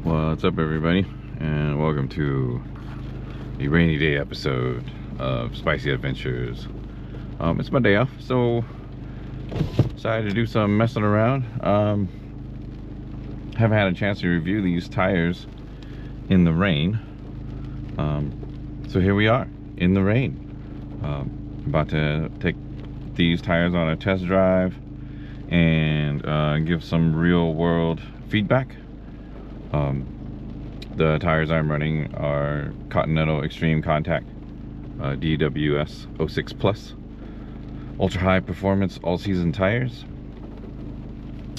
What's up, everybody, and welcome to the rainy day episode of Spicy Adventures. It's my day off, so decided to do some messing around. Haven't had a chance to review these tires in the rain, so here we are in the rain. About to take these tires on a test drive and give some real world feedback. The tires I'm running are Continental Extreme Contact DWS06 Plus ultra high performance all season tires.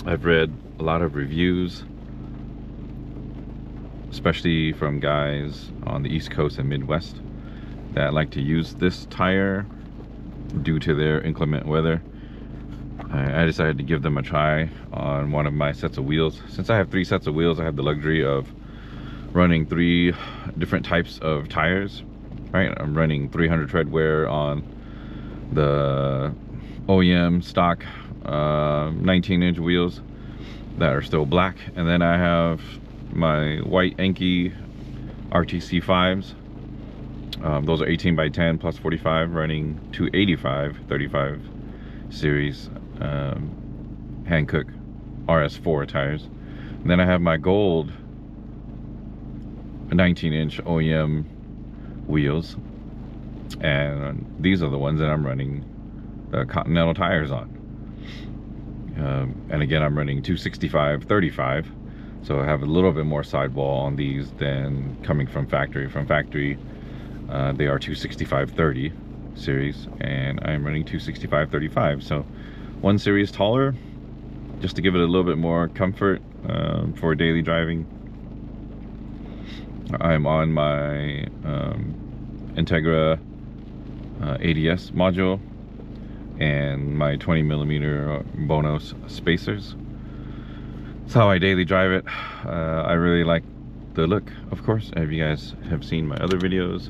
I've read a lot of reviews, especially from guys on the East Coast and Midwest that like to use this tire due to their inclement weather. I decided to give them a try on one of my sets of wheels. Since I have 3 sets of wheels, I have the luxury of running 3 different types of tires, right? I'm running 300 tread wear on the OEM stock 19-inch wheels that are still black, and then I have my white Enki RTC 5s. Those are 18 by 10 plus 45, running 285 35 series Hankook RS4 tires. And then I have my gold 19-inch OEM wheels, and these are the ones that I'm running Continental tires on. And again, I'm running 265 35, so I have a little bit more sidewall on these than coming from factory. From factory, they are 265 30 series, and I'm running 265 35, so 1 series taller, just to give it a little bit more comfort for daily driving. I'm on my Integra ADS module and my 20mm Bonos spacers. That's how I daily drive it. I really like the look, of course. If you guys have seen my other videos,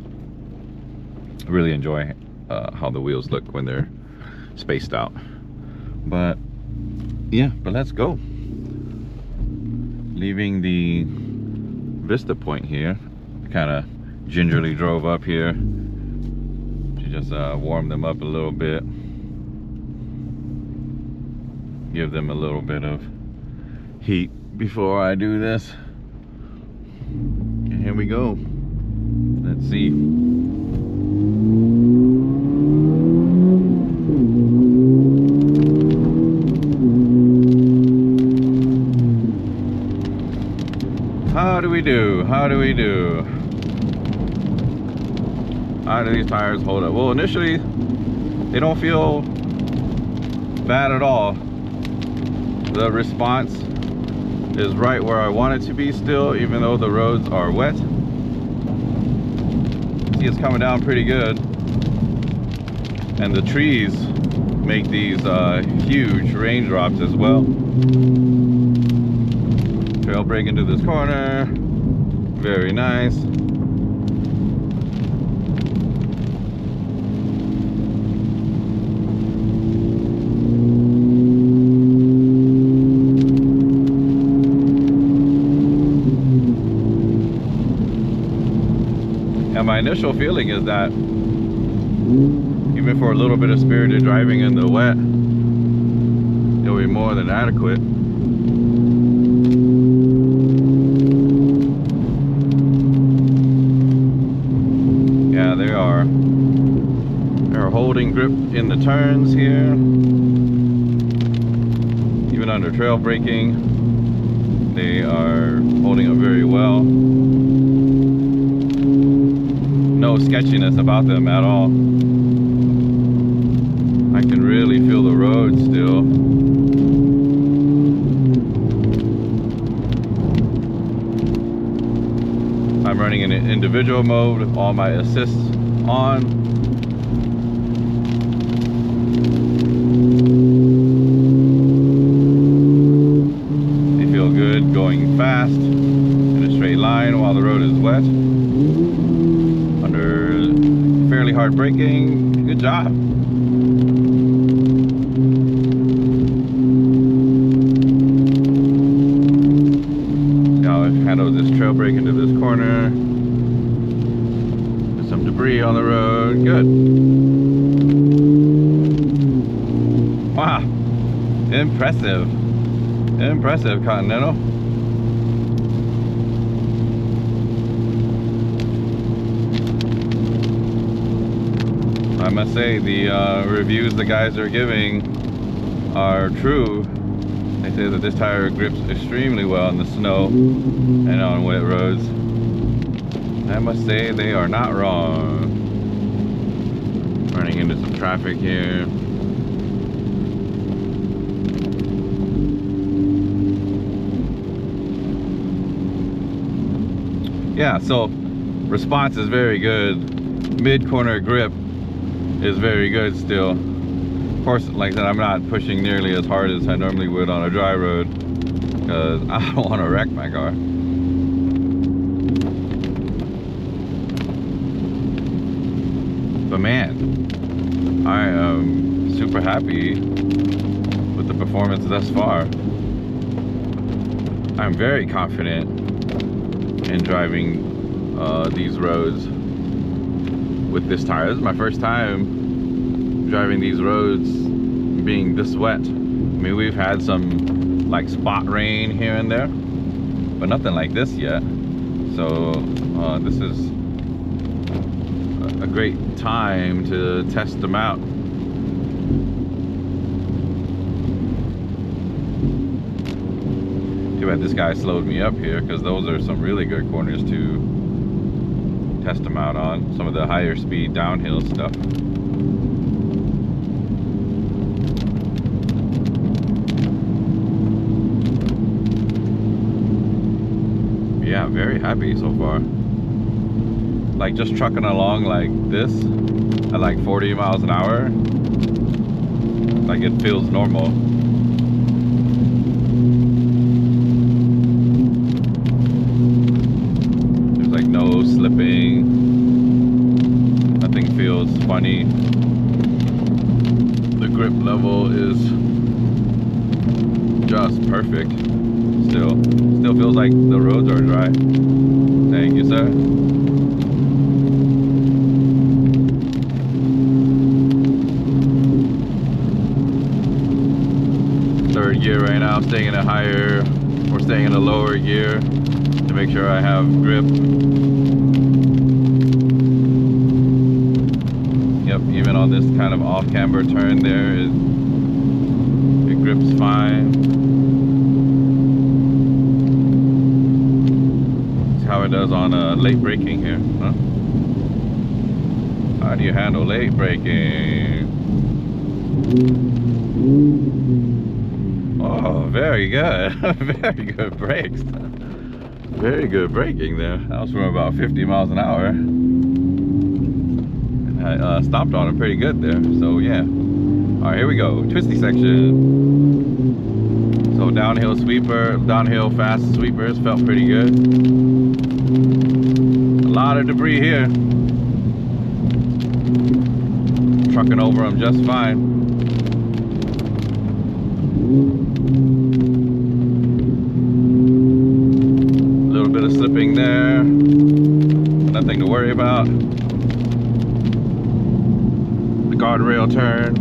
I really enjoy how the wheels look when they're spaced out. But yeah, but let's go. Leaving the Vista Point here, kind of gingerly drove up here to just warm them up a little bit, give them a little bit of heat before I do this. And here we go. Let's see. How do we do? How do we do? How do these tires hold up? Well, initially, they don't feel bad at all. The response is right where I want it to be still, even though the roads are wet. See, it's coming down pretty good. And the trees make these huge raindrops as well. Trail brake into this corner, very nice. And my initial feeling is that even for a little bit of spirited driving in the wet, it'll be more than adequate. They're holding grip in the turns here, even under trail braking. They are holding up very well. No sketchiness about them at all. I can really feel the road still. I'm running in an individual mode with all my assists on. They feel good going fast in a straight line while the road is wet. Under fairly hard braking, good job. handle this trail brake into this corner. There's some debris on the road. Good. Wow. Impressive. Impressive, Continental. I must say the reviews the guys are giving are true. They say that this tire grips extremely well in the snow and on wet roads. I must say they are not wrong. Running into some traffic here. Yeah, so response is very good. Mid-corner grip is very good still. Of course, like I said, I'm not pushing nearly as hard as I normally would on a dry road because I don't want to wreck my car. But man, I am super happy with the performance thus far. I'm very confident in driving these roads with this tire. This is my first time driving these roads being this wet. I mean, we've had some like spot rain here and there, but nothing like this yet. So this is a great time to test them out. Too bad this guy slowed me up here, because those are some really good corners to test them out on. Some of the higher speed downhill stuff. Yeah, very happy so far. Like just trucking along like this at like 40 miles an hour, like it feels normal. There's like no slipping, nothing feels funny. The grip level is just perfect. Still feels like the roads are dry. Thank you, sir. Third gear right now, staying in a higher, or staying in a lower gear to make sure I have grip. Yep, even on this kind of off camber turn there, it grips fine. How it does on late braking here, huh? How do you handle late braking? Oh, very good. Very good brakes. Very good braking there. That was from about 50 miles an hour. And I stopped on it pretty good there. So yeah. Alright, here we go. Twisty section. So downhill sweeper, downhill fast sweepers felt pretty good. A lot of debris here. Trucking over them just fine. A little bit of slipping there. Nothing to worry about. The guardrail turn.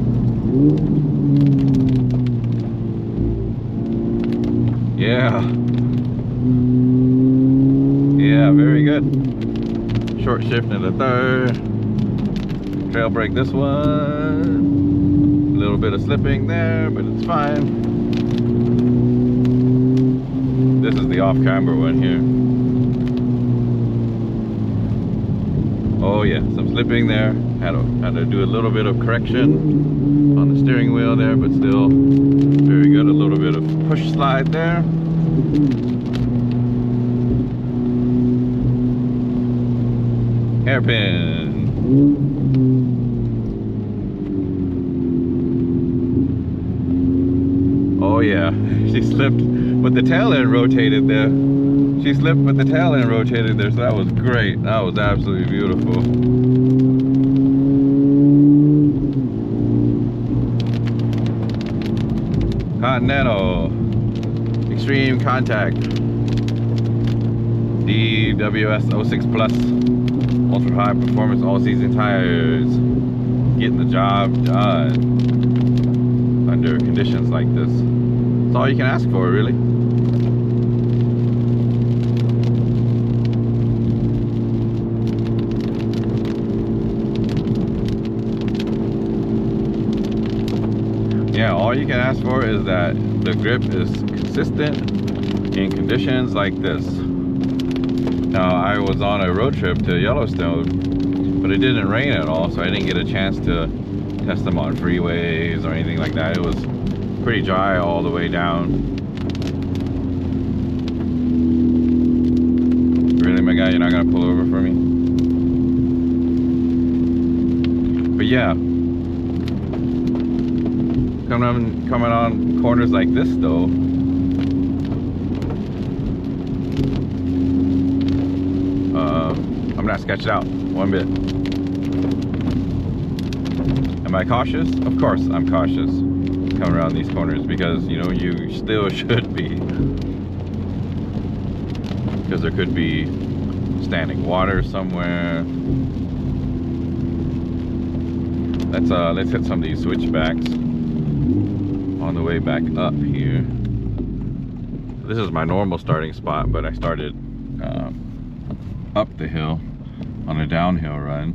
Yeah. Yeah, very good. Short shift in the third. Trail brake this one. A little bit of slipping there, but it's fine. This is the off-camber one here. Oh yeah, some slipping there. Had to do a little bit of correction on the steering wheel there, but still very good. A little bit of push slide there. Hairpin. Oh yeah, she slipped, but the tail end rotated there. She slipped, but the tail end rotated there, so that was great. That was absolutely beautiful. Continental. Extreme contact. DWS06 Plus ultra high performance all season tires, getting the job done under conditions like this. That's all you can ask for, really. Yeah, all you can ask for is that the grip is consistent in conditions like this. Now, I was on a road trip to Yellowstone, but it didn't rain at all, so I didn't get a chance to test them on freeways or anything like that. It was pretty dry all the way down. Really, my guy, you're not gonna pull over for me? But yeah, coming on corners like this though, I'm not sketched out one bit. Am I cautious? Of course I'm cautious coming around these corners, because you know you still should be, because there could be standing water somewhere. Let's hit some of these switchbacks on the way back up here. This is my normal starting spot, but I started up the hill on a downhill run.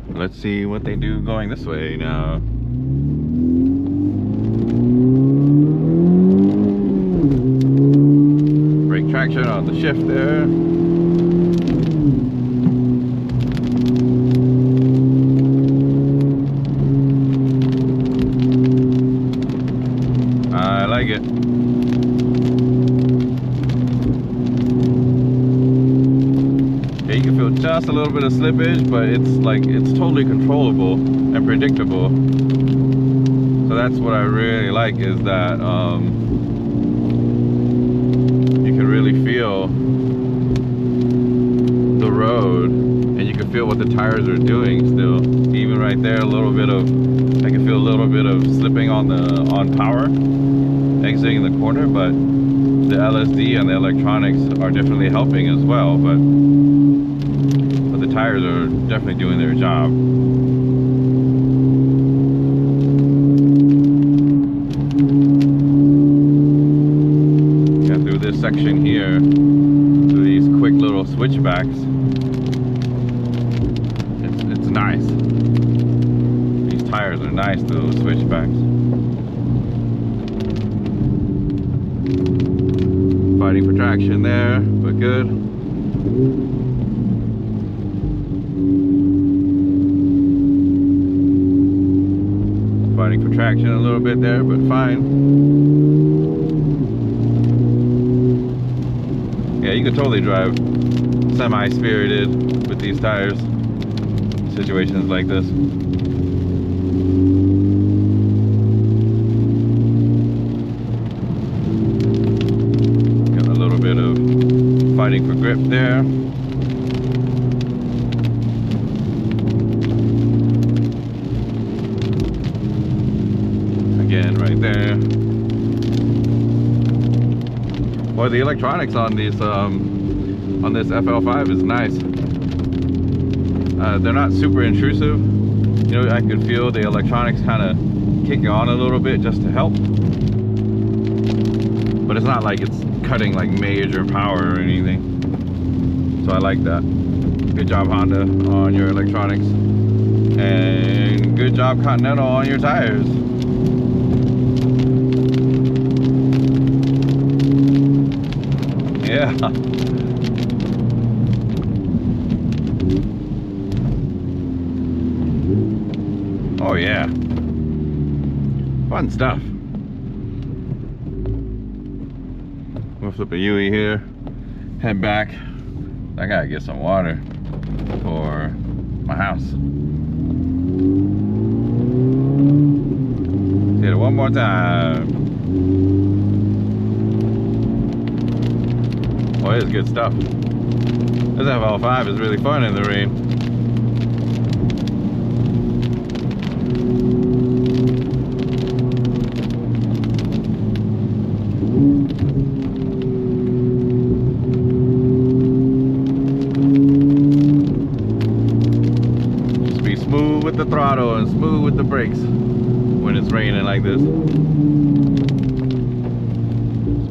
Let's see what they do going this way now. Brake traction on the shift there. I like it. Yeah, you can feel just a little bit of slippage, but it's totally controllable and predictable. So that's what I really like, is that you can really feel the road, and you can feel what the tires are doing still. Even right there, a little bit of, I can feel a little bit of slipping on power exiting the corner, but the LSD and the electronics are definitely helping as well, but the tires are definitely doing their job. And through this section here, through these quick little switchbacks, it's nice. These tires are nice through those switchbacks. Fighting for traction there, but good. Fighting for traction a little bit there, but fine. Yeah, you can totally drive semi-spirited with these tires, situations like this. Fighting for grip there. Again, right there. Boy, the electronics on these on this FL5 is nice. They're not super intrusive. You know, I could feel the electronics kind of kicking on a little bit just to help. But it's not like it's cutting like major power or anything. So I like that. Good job, Honda, on your electronics, and good job, Continental, on your tires. Yeah. Oh yeah. Fun stuff. We'll flip a UE here, head back. I gotta get some water for my house. Hit it one more time. Oh, it's good stuff. This FL5 is really fun in the rain. throttle and smooth with the brakes when it's raining like this.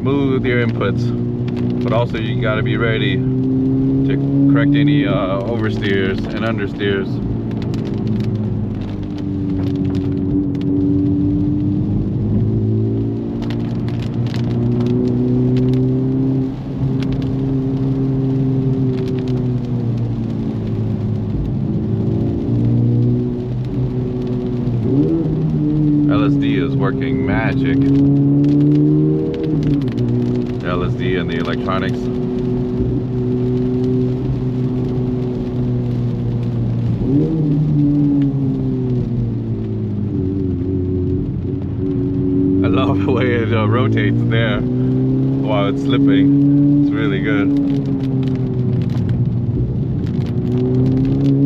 Smooth with your inputs, but also you gotta be ready to correct any oversteers and understeers. LSD is working magic. The LSD and the electronics. I love the way it rotates there while it's slipping. It's really good.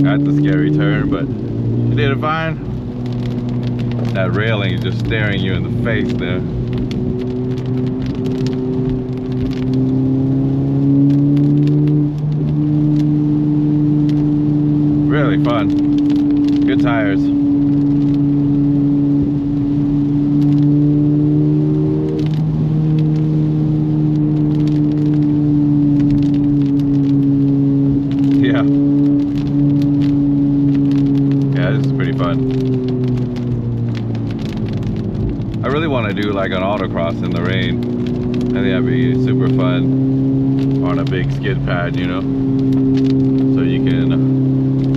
That's a scary turn, but you did it fine. That railing is just staring you in the face there. Really fun. Good tires. Yeah. Yeah, this is pretty fun. I really want to do like an autocross in the rain. I think that'd be super fun on a big skid pad, you know, so you can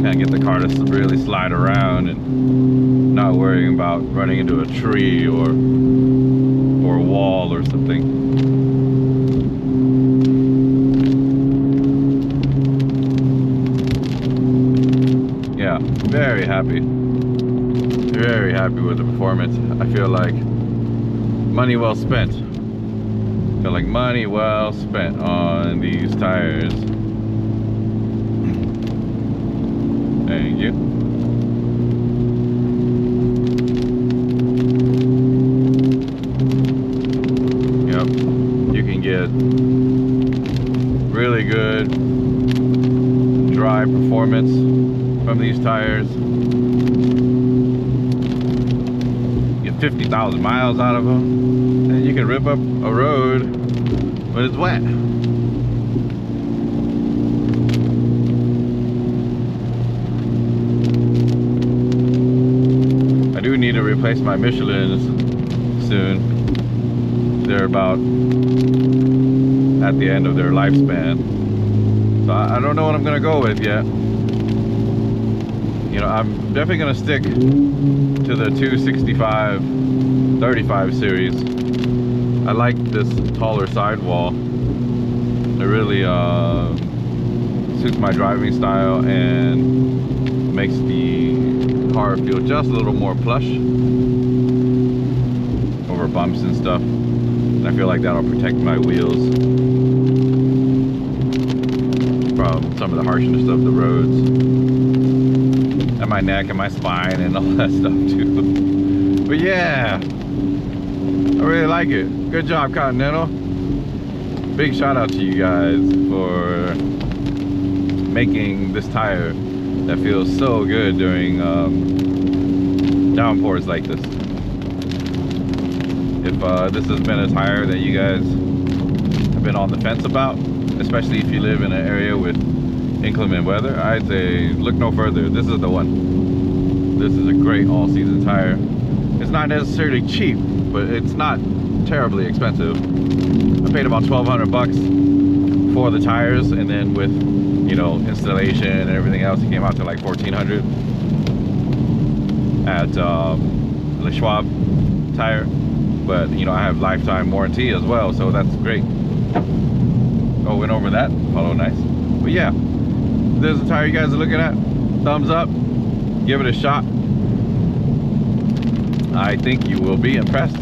kind of get the car to really slide around and not worrying about running into a tree or a wall or something. Yeah, very happy with the performance. I feel like money well spent. I feel like money well spent on these tires. Thank you. Yep, you can get really good dry performance from these tires. 50,000 miles out of them, and you can rip up a road when it's wet. I do need to replace my Michelins soon. They're about at the end of their lifespan, so I don't know what I'm gonna go with yet. You know, I'm definitely gonna stick to the 265 35 series. I like this taller sidewall. It really suits my driving style and makes the car feel just a little more plush over bumps and stuff. And I feel like that'll protect my wheels from some of the harshness of the roads. And my neck and my spine and all that stuff too. But yeah, I really like it. Good job, Continental. Big shout out to you guys for making this tire that feels so good during downpours like this. If this has been a tire that you guys have been on the fence about, especially if you live in an area with inclement weather, I'd say look no further. This is the one. This is a great all-season tire. It's not necessarily cheap, but it's not terribly expensive. I paid about 1,200 bucks for the tires, and then with, you know, installation and everything else, it came out to like 1,400 at Le Schwab tire. But you know, I have lifetime warranty as well, so that's great. Oh, went over that. Follow nice. But yeah, there's a tire you guys are looking at. Thumbs up. Give it a shot. I think you will be impressed,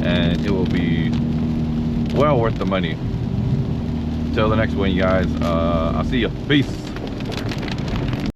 and it will be well worth the money. Until the next one, you guys. I'll see you. Peace.